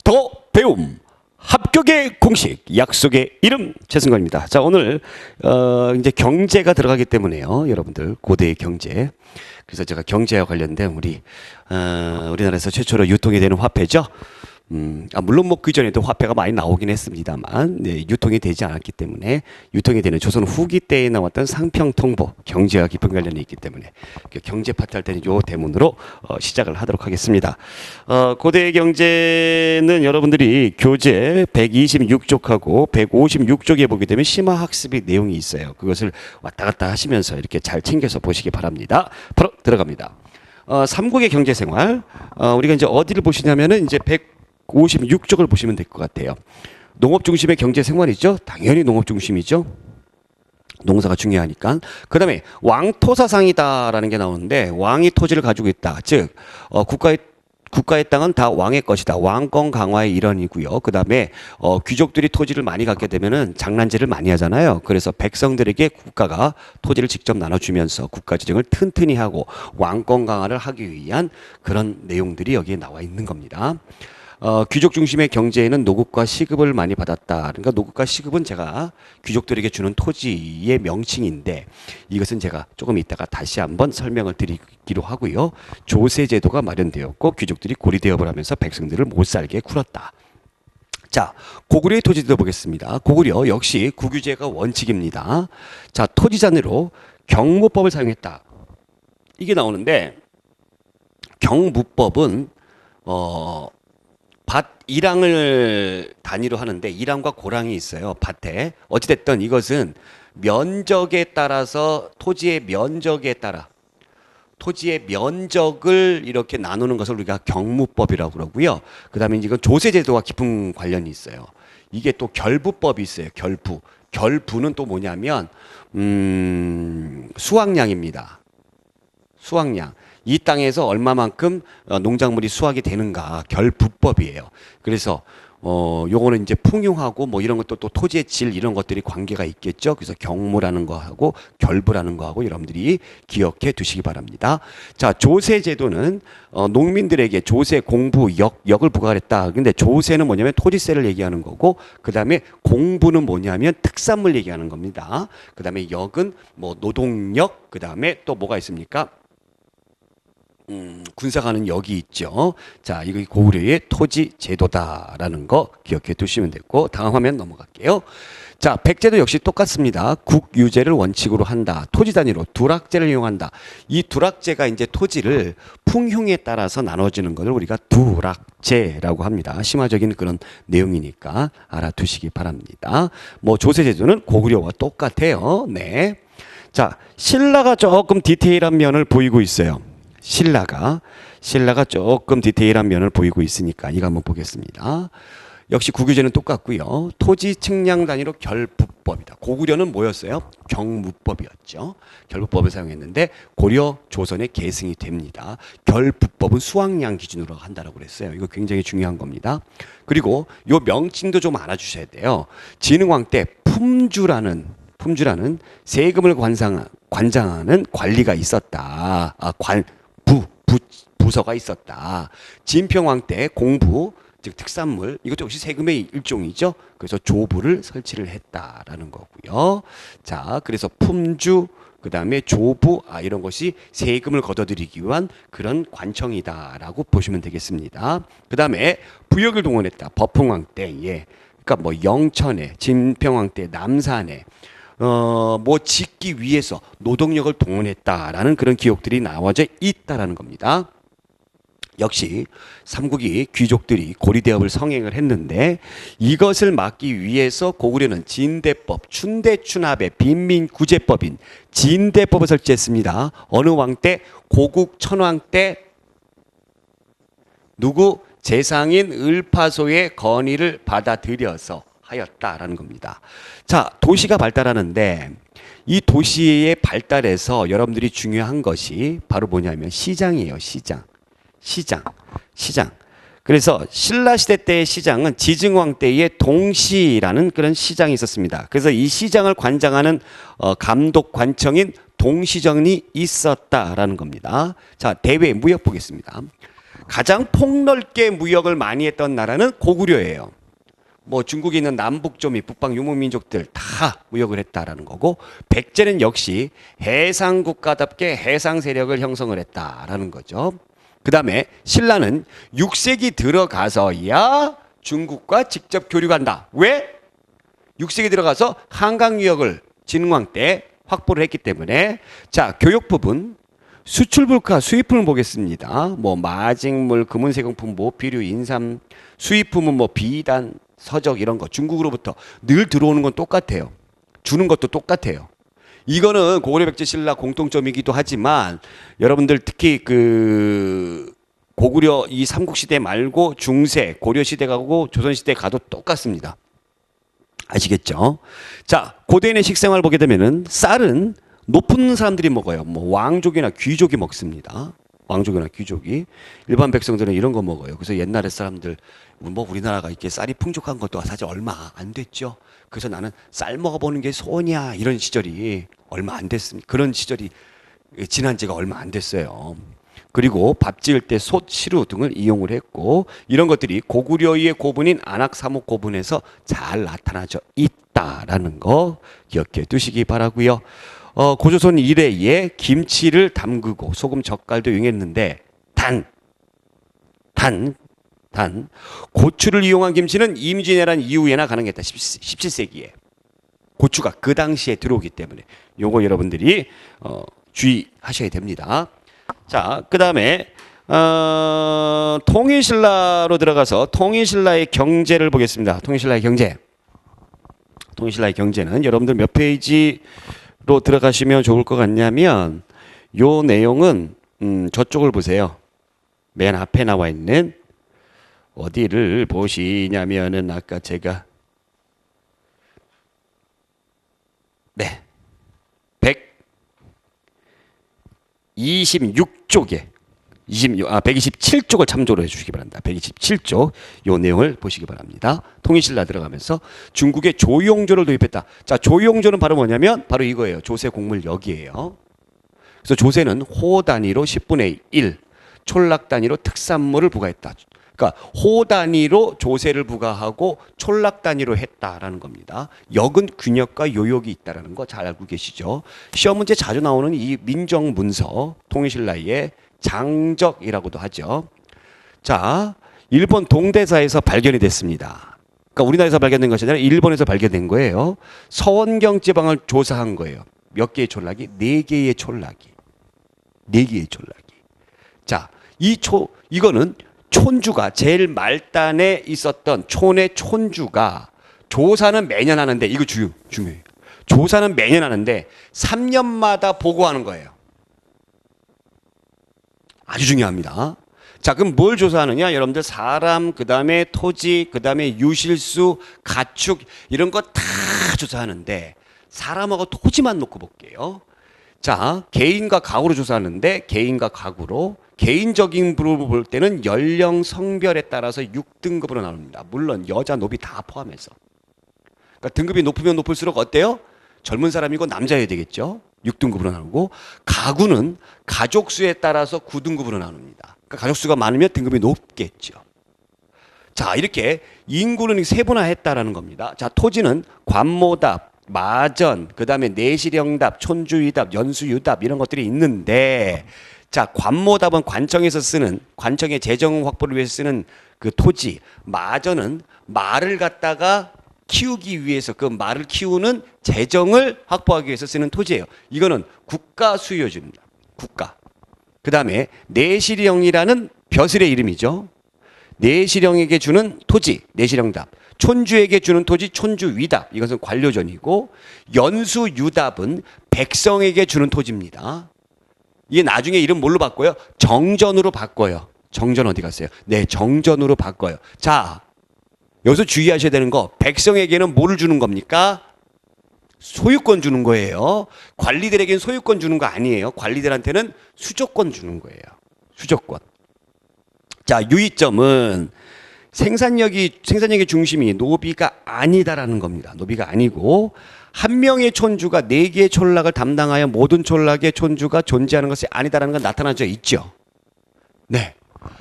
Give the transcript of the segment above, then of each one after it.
더 배움 합격의 공식 약속의 이름 최승관입니다. 자, 오늘 이제 경제가 들어가기 때문에요, 여러분들. 고대의 경제. 그래서 제가 경제와 관련된 우리나라에서 최초로 유통이 되는 화폐죠. 물론 뭐 그전에도 화폐가 많이 나오긴 했습니다만, 네, 유통이 되지 않았기 때문에, 유통이 되는 조선 후기 때에 나왔던 상평통보, 경제와 깊은 관련이 있기 때문에 경제 파트 할 때는 요 대문으로 시작을 하도록 하겠습니다. 고대 경제는 여러분들이 교재 126쪽하고 156쪽에 보게 되면 심화학습의 내용이 있어요. 그것을 왔다 갔다 하시면서 이렇게 잘 챙겨서 보시기 바랍니다. 바로 들어갑니다. 삼국의 경제생활, 우리가 이제 어디를 보시냐면은 이제 156쪽을 보시면 될 것 같아요. 농업 중심의 경제 생활이죠. 당연히 농업 중심이죠. 농사가 중요하니까. 그 다음에 왕토사상이다라는 게 나오는데, 왕이 토지를 가지고 있다. 즉 국가의 땅은 다 왕의 것이다. 왕권 강화의 일환이고요. 그 다음에 귀족들이 토지를 많이 갖게 되면은 장난질을 많이 하잖아요. 그래서 백성들에게 국가가 토지를 직접 나눠주면서 국가 지정을 튼튼히 하고 왕권 강화를 하기 위한 그런 내용들이 여기에 나와 있는 겁니다. 귀족 중심의 경제에는 노급과 시급을 많이 받았다. 그러니까 노급과 시급은 제가 귀족들에게 주는 토지의 명칭인데, 이것은 제가 조금 이따가 다시 한번 설명을 드리기로 하고요. 조세제도가 마련되었고 귀족들이 고리대업을 하면서 백성들을 못 살게 굴었다. 자, 고구려의 토지도 보겠습니다. 고구려 역시 국유제가 원칙입니다. 자, 토지잔으로 경무법을 사용했다. 이게 나오는데, 경무법은 밭 일항을 단위로 하는데, 일항과 고랑이 있어요, 밭에. 어찌됐든 이것은 면적에 따라서, 토지의 면적에 따라 토지의 면적을 이렇게 나누는 것을 우리가 경무법이라고 그러고요. 그 다음에 이건 조세제도와 깊은 관련이 있어요. 이게 또 결부법이 있어요. 결부는 또 뭐냐면 수확량입니다. 수확량. 이 땅에서 얼마만큼 농작물이 수확이 되는가, 결부법이에요. 그래서 요거는 이제 풍요하고 뭐 이런 것도 또 토지의 질 이런 것들이 관계가 있겠죠. 그래서 경무라는 거하고 결부라는 거하고 여러분들이 기억해 두시기 바랍니다. 자, 조세 제도는 농민들에게 조세, 공부, 역을 부과했다. 근데 조세는 뭐냐면 토지세를 얘기하는 거고, 그다음에 공부는 뭐냐면 특산물 얘기하는 겁니다. 그다음에 역은 뭐 노동력, 그다음에 또 뭐가 있습니까? 군사가는 역이 있죠. 자, 이거 고구려의 토지 제도다라는 거 기억해 두시면 되고, 다음 화면 넘어갈게요. 자, 백제도 역시 똑같습니다. 국유제를 원칙으로 한다. 토지 단위로 두락제를 이용한다. 이 두락제가 이제 토지를 풍흉에 따라서 나눠지는 것을 우리가 두락제라고 합니다. 심화적인 그런 내용이니까 알아두시기 바랍니다. 뭐 조세제도는 고구려와 똑같아요. 네. 자, 신라가 조금 디테일한 면을 보이고 있어요. 신라가 조금 디테일한 면을 보이고 있으니까 이거 한번 보겠습니다. 역시 국유제는 똑같고요. 토지 측량 단위로 결부법이다. 고구려는 뭐였어요? 경무법이었죠. 결부법을 사용했는데 고려, 조선에 계승이 됩니다. 결부법은 수확량 기준으로 한다라고 그랬어요. 이거 굉장히 중요한 겁니다. 그리고 요 명칭도 좀 알아주셔야 돼요. 진흥왕 때 품주라는 세금을 관장하는 관리가 있었다. 부서가 있었다. 진평왕 때 공부, 즉 특산물, 이것도 역시 세금의 일종이죠. 그래서 조부를 설치를 했다라는 거고요. 자, 그래서 품주, 그 다음에 조부, 이런 것이 세금을 걷어들이기 위한 그런 관청이다라고 보시면 되겠습니다. 그 다음에 부역을 동원했다. 법흥왕 때, 예. 그러니까 뭐 영천에, 진평왕 때 남산에, 뭐 짓기 위해서 노동력을 동원했다라는 그런 기록들이 나와져 있다라는 겁니다. 역시 삼국이 귀족들이 고리대업을 성행을 했는데, 이것을 막기 위해서 고구려는 진대법, 춘대춘합의 빈민구제법인 진대법을 설치했습니다. 어느 왕 때? 고국 천왕 때 누구? 재상인 을파소의 건의를 받아들여서 하였다라는 겁니다. 자, 도시가 발달하는데, 이 도시의 발달에서 여러분들이 중요한 것이 바로 뭐냐면 시장이에요. 시장. 그래서 신라시대 때의 시장은 지증왕 때의 동시라는 그런 시장이 있었습니다. 그래서 이 시장을 관장하는 감독 관청인 동시정이 있었다라는 겁니다. 자, 대외 무역 보겠습니다. 가장 폭넓게 무역을 많이 했던 나라는 고구려예요. 뭐 중국에 있는 남북조미, 북방 유목민족들 다 무역을 했다라는 거고, 백제는 역시 해상 국가답게 해상 세력을 형성을 했다라는 거죠. 그 다음에 신라는 6세기 들어가서야 중국과 직접 교류한다. 왜? 6세기 들어가서 한강 유역을 진흥왕 때 확보를 했기 때문에. 자, 교역 부분. 수출물가 수입품을 보겠습니다. 뭐 마직물, 금은세공품, 뭐 비료, 인삼, 수입품은 뭐 비단, 서적 이런 거 중국으로부터 늘 들어오는 건 똑같아요. 주는 것도 똑같아요. 이거는 고구려, 백제, 신라 공통점이기도 하지만 여러분들 특히 그 고구려 이 삼국시대 말고 중세, 고려시대 가고 조선시대 가도 똑같습니다. 아시겠죠? 자, 고대인의 식생활 보게 되면은 쌀은 높은 사람들이 먹어요. 뭐 왕족이나 귀족이 먹습니다. 왕족이나 귀족이. 일반 백성들은 이런 거 먹어요. 그래서 옛날에 사람들 뭐 우리나라가 이렇게 쌀이 풍족한 것도 사실 얼마 안 됐죠. 그래서 나는 쌀 먹어보는 게 소원이야 이런 시절이 얼마 안 됐습니다. 그런 시절이 지난 지가 얼마 안 됐어요. 그리고 밥 지을 때 솥, 시루 등을 이용을 했고, 이런 것들이 고구려의 고분인 안악사목 고분에서 잘 나타나져 있다라는 거 기억해 두시기 바라고요. 고조선 이래에 김치를 담그고 소금 젓갈도 이용했는데 단 고추를 이용한 김치는 임진왜란 이후에나 가능했다. 17세기에 고추가 그 당시에 들어오기 때문에 요거 여러분들이 주의하셔야 됩니다. 자, 그 다음에 통일신라로 들어가서 통일신라의 경제를 보겠습니다. 통일신라의 경제. 통일신라의 경제는 여러분들 몇 페이지로 들어가시면 좋을 것 같냐면, 요 내용은 저쪽을 보세요. 맨 앞에 나와 있는 어디를 보시냐면은 아까 제가 126쪽에 127쪽을 참조를 해주시기 바랍니다. 127쪽 요 내용을 보시기 바랍니다. 통일신라 들어가면서 중국의 조용조를 도입했다. 자, 조용조는 바로 뭐냐면 바로 이거예요. 조세 곡물역이에요. 그래서 조세는 호 단위로 10분의 1, 촌락 단위로 특산물을 부과했다. 그러니까 호 단위로 조세를 부과하고 촌락 단위로 했다라는 겁니다. 역은 균역과 요역이 있다라는 거 잘 알고 계시죠? 시험 문제 자주 나오는 이 민정 문서, 통일신라의 장적이라고도 하죠. 자, 일본 동대사에서 발견이 됐습니다. 그러니까 우리나라에서 발견된 것이 아니라 일본에서 발견된 거예요. 서원경 지방을 조사한 거예요. 몇 개의 촌락이? 4개의 촌락이. 4개의 촌락이. 자, 이거는 촌주가 제일 말단에 있었던 촌의 촌주가 조사는 매년 하는데, 이거 중요해요. 조사는 매년 하는데 3년마다 보고하는 거예요. 아주 중요합니다. 자, 그럼 뭘 조사하느냐? 여러분들 사람, 그 다음에 토지, 그 다음에 유실수, 가축 이런 거 다 조사하는데 사람하고 토지만 놓고 볼게요. 자, 개인과 가구로 조사하는데 개인과 가구로 개인적인 부분을 볼 때는 연령, 성별에 따라서 6등급으로 나옵니다. 물론 여자, 노비 다 포함해서. 그러니까 등급이 높으면 높을수록 어때요? 젊은 사람이고 남자여야 되겠죠. 6등급으로 나오고, 가구는 가족 수에 따라서 9등급으로 나눕니다. 그러니까 가족 수가 많으면 등급이 높겠죠. 자, 이렇게 인구는 세분화했다라는 겁니다. 자, 토지는 관모답, 마전, 그 다음에 내시령답, 촌주의답, 연수유답 이런 것들이 있는데, 자, 관모답은 관청에서 쓰는, 관청의 재정 확보를 위해서 쓰는 그 토지, 마전은 말을 갖다가 키우기 위해서 그 말을 키우는 재정을 확보하기 위해서 쓰는 토지예요. 이거는 국가 수요지입니다. 국가. 그 다음에 내시령이라는 벼슬의 이름이죠. 내시령에게 주는 토지, 내시령답. 촌주에게 주는 토지, 촌주위답. 이것은 관료전이고, 연수유답은 백성에게 주는 토지입니다. 이게 나중에 이름 뭘로 바꿔요? 정전으로 바꿔요. 정전 어디 갔어요? 네, 정전으로 바꿔요. 자, 여기서 주의하셔야 되는 거, 백성에게는 뭐를 주는 겁니까? 소유권 주는 거예요. 관리들에게는 소유권 주는 거 아니에요. 관리들한테는 수조권 주는 거예요. 수조권. 자, 유의점은 생산력의 중심이 노비가 아니다라는 겁니다. 노비가 아니고, 한 명의 촌주가 4개의 촌락을 담당하여 모든 촌락의 촌주가 존재하는 것이 아니다라는 건 나타나져 있죠. 네.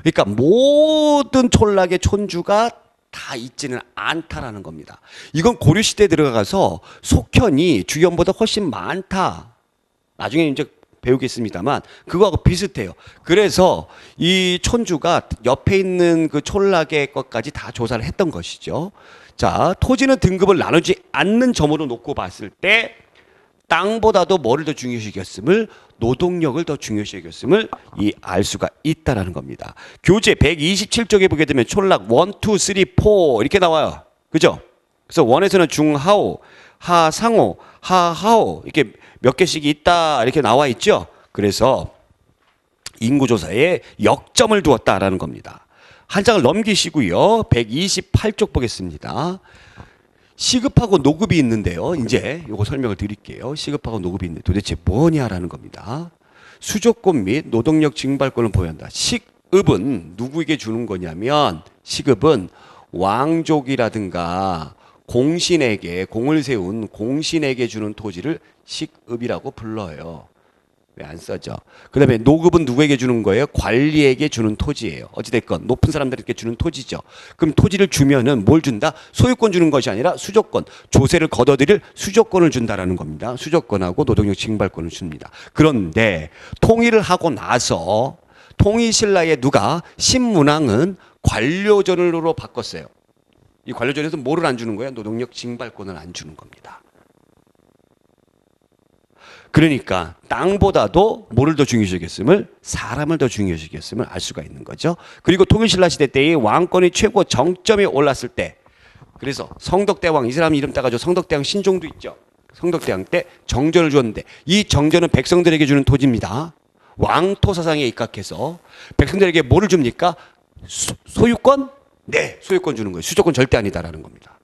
그러니까 모든 촌락의 촌주가 다 있지는 않다라는 겁니다. 이건 고려시대에 들어가서 속현이 주현보다 훨씬 많다. 나중에 이제 배우겠습니다만 그거하고 비슷해요. 그래서 이 촌주가 옆에 있는 그 촌락의 것까지 다 조사를 했던 것이죠. 자, 토지는 등급을 나누지 않는 점으로 놓고 봤을 때 땅보다도 뭐를 더 중요시 여겼음을, 노동력을 더 중요시 여겼음을 알 수가 있다라는 겁니다. 교재 127쪽에 보게 되면 촌락 1, 2, 3, 4 이렇게 나와요. 그죠? 그래서 원에서는 중하오, 하상호, 하하오 이렇게 몇 개씩 있다 이렇게 나와 있죠. 그래서 인구조사에 역점을 두었다라는 겁니다. 한 장을 넘기시고요. 128쪽 보겠습니다. 시급하고 노급이 있는데요. 이제 이거 설명을 드릴게요. 시급하고 노급이 있는데 도대체 뭐냐라는 겁니다. 수조권 및 노동력 징발권을 보유한다. 시급은 누구에게 주는 거냐면 시급은 왕족이라든가 공신에게, 공을 세운 공신에게 주는 토지를 식읍이라고 불러요. 왜 안 써져? 그 다음에 노급은 누구에게 주는 거예요? 관리에게 주는 토지예요. 어찌됐건 높은 사람들에게 주는 토지죠. 그럼 토지를 주면은 뭘 준다? 소유권 주는 것이 아니라 수조권, 조세를 걷어들일 수조권을 준다라는 겁니다. 수조권하고 노동력 징발권을 줍니다. 그런데 통일을 하고 나서 통일신라에 누가 신문왕은 관료전으로 바꿨어요. 이 관료전에서 뭐를 안 주는 거예요? 노동력 징발권을 안 주는 겁니다. 그러니까 땅보다도 뭐를 더 중요시 여겼음을, 사람을 더 중요시 여겼음을 알 수가 있는 거죠. 그리고 통일신라 시대 때의 왕권이 최고 정점에 올랐을 때, 그래서 성덕대왕, 이 사람 이름 따가지고 성덕대왕 신종도 있죠. 성덕대왕 때 정전을 주었는데 이 정전은 백성들에게 주는 토지입니다. 왕토 사상에 입각해서 백성들에게 뭐를 줍니까? 소유권? 네, 소유권 주는 거예요. 수조권 절대 아니다라는 겁니다.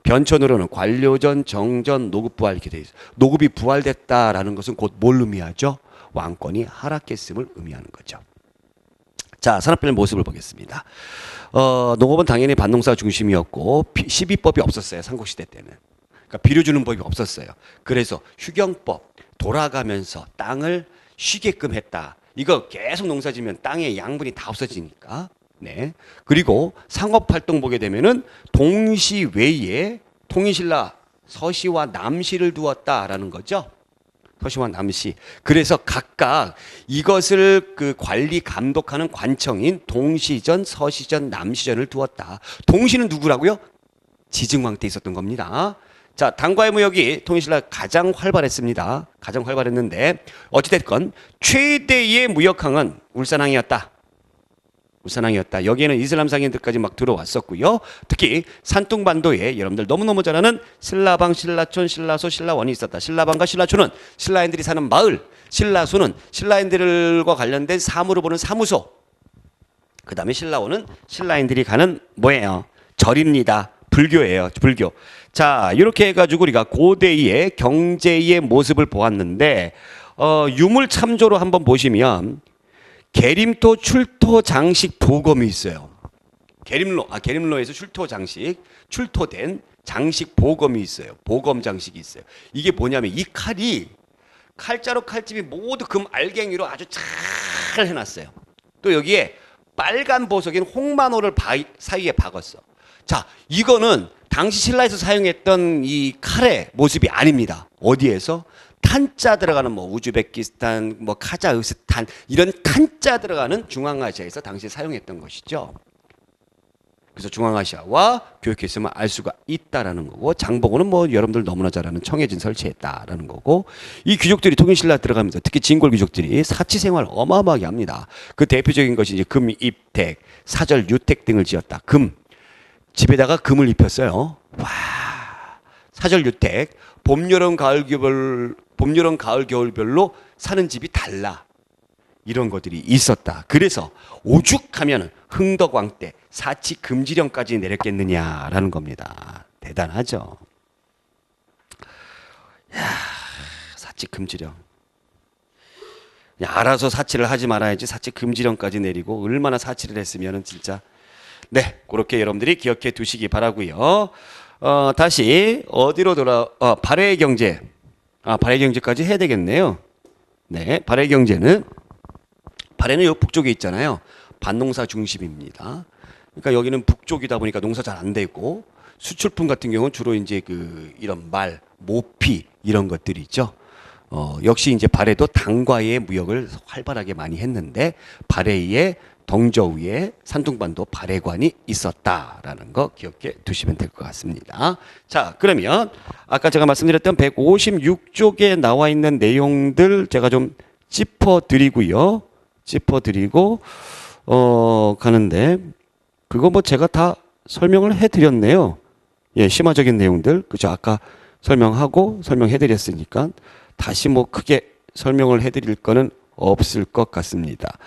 변천으로는 관료전, 정전, 노급 부활 이렇게 돼 있어요. 노급이 부활됐다라는 것은 곧 뭘 의미하죠? 왕권이 하락했음을 의미하는 거죠. 자, 산업별 모습을 보겠습니다. 농업은 당연히 밭농사 중심이었고 시비법이 없었어요. 삼국시대 때는. 그러니까 비료 주는 법이 없었어요. 그래서 휴경법, 돌아가면서 땅을 쉬게끔 했다. 이거 계속 농사지면 땅의 양분이 다 없어지니까. 네. 그리고 상업활동 보게 되면은 동시 외에 통일신라 서시와 남시를 두었다라는 거죠. 서시와 남시. 그래서 각각 이것을 그 관리 감독하는 관청인 동시전, 서시전, 남시전을 두었다. 동시는 누구라고요? 지증왕 때 있었던 겁니다. 자, 당과의 무역이 통일신라 가장 활발했습니다. 가장 활발했는데 어찌됐건 최대의 무역항은 울산항이었다. 울산항이었다. 여기에는 이슬람 상인들까지 막 들어왔었고요. 특히 산둥반도에 여러분들 너무너무 잘 아는 신라방, 신라촌, 신라소, 신라원이 있었다. 신라방과 신라촌은 신라인들이 사는 마을, 신라소는 신라인들과 관련된 사물을 보는 사무소, 그 다음에 신라원은 신라인들이 가는 뭐예요? 절입니다. 불교예요. 불교. 자, 이렇게 해가지고 우리가 고대의 경제의 모습을 보았는데 유물 참조로 한번 보시면 계림토 출토 장식 보검이 있어요. 계림로에서 출토 장식, 출토된 장식 보검이 있어요. 보검 장식이 있어요. 이게 뭐냐면 이 칼이 칼자루 칼집이 모두 금 알갱이로 아주 잘 해놨어요. 또 여기에 빨간 보석인 홍만호를 사이에 박았어. 자, 이거는 당시 신라에서 사용했던 이 칼의 모습이 아닙니다. 어디에서? 탄자 들어가는 뭐 우즈베키스탄, 뭐 카자흐스탄 이런 탄자 들어가는 중앙아시아에서 당시에 사용했던 것이죠. 그래서 중앙아시아와 교역했으면 알 수가 있다라는 거고, 장보고는 뭐 여러분들 너무나 잘 아는 청해진 설치했다라는 거고, 이 귀족들이 통일신라 들어가면서 특히 진골 귀족들이 사치 생활 어마어마하게 합니다. 그 대표적인 것이 이제 금입택, 사절, 유택 등을 지었다. 금 집에다가 금을 입혔어요. 와, 사절, 유택, 봄, 여름, 가을, 겨울별로 사는 집이 달라. 이런 것들이 있었다. 그래서 오죽하면 흥덕왕 때 사치 금지령까지 내렸겠느냐라는 겁니다. 대단하죠. 야, 사치 금지령. 그냥 알아서 사치를 하지 말아야지 사치 금지령까지 내리고 얼마나 사치를 했으면은 진짜. 네, 그렇게 여러분들이 기억해 두시기 바라고요. 다시 어디로 발해의 경제. 발해 경제까지 해야 되겠네요. 네, 발해 경제는 발해는 요 북쪽에 있잖아요. 반농사 중심입니다. 그러니까 여기는 북쪽이다 보니까 농사 잘 안 되고 수출품 같은 경우는 주로 이제 그 이런 말, 모피 이런 것들이 있죠. 역시 이제 발해도 당과의 무역을 활발하게 많이 했는데 발해의 덩저우에 산둥반도 발해관이 있었다라는 거 기억해 두시면 될 것 같습니다. 자, 그러면 아까 제가 말씀드렸던 156쪽에 나와 있는 내용들 제가 좀 짚어드리고요. 짚어드리고 가는데 그거 뭐 제가 다 설명을 해드렸네요. 예, 심화적인 내용들 그죠? 아까 설명하고 설명해드렸으니까 다시 뭐 크게 설명을 해드릴 거는 없을 것 같습니다.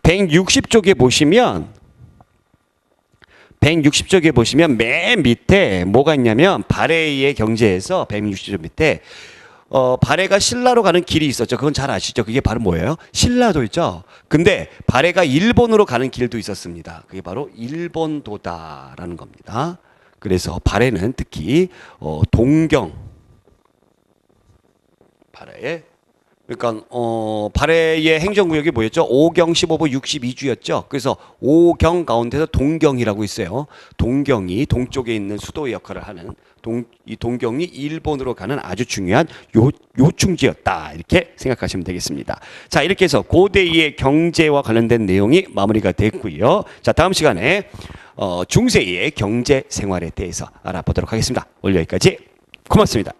160쪽에 보시면 160쪽에 보시면 맨 밑에 뭐가 있냐면 발해의 경제에서 160쪽 밑에 발해가 신라로 가는 길이 있었죠. 그건 잘 아시죠? 그게 바로 뭐예요? 신라도 있죠. 근데 발해가 일본으로 가는 길도 있었습니다. 그게 바로 일본도다라는 겁니다. 그래서 발해는 특히 동경 발해 그러니까 발해의 행정구역이 뭐였죠? 5경 15부 62주였죠. 그래서 5경 가운데서 동경이라고 있어요. 동경이 동쪽에 있는 수도의 역할을 하는 이 동경이 일본으로 가는 아주 중요한 요충지였다. 이렇게 생각하시면 되겠습니다. 자, 이렇게 해서 고대의 경제와 관련된 내용이 마무리가 됐고요. 자, 다음 시간에 중세의 경제 생활에 대해서 알아보도록 하겠습니다. 오늘 여기까지 고맙습니다.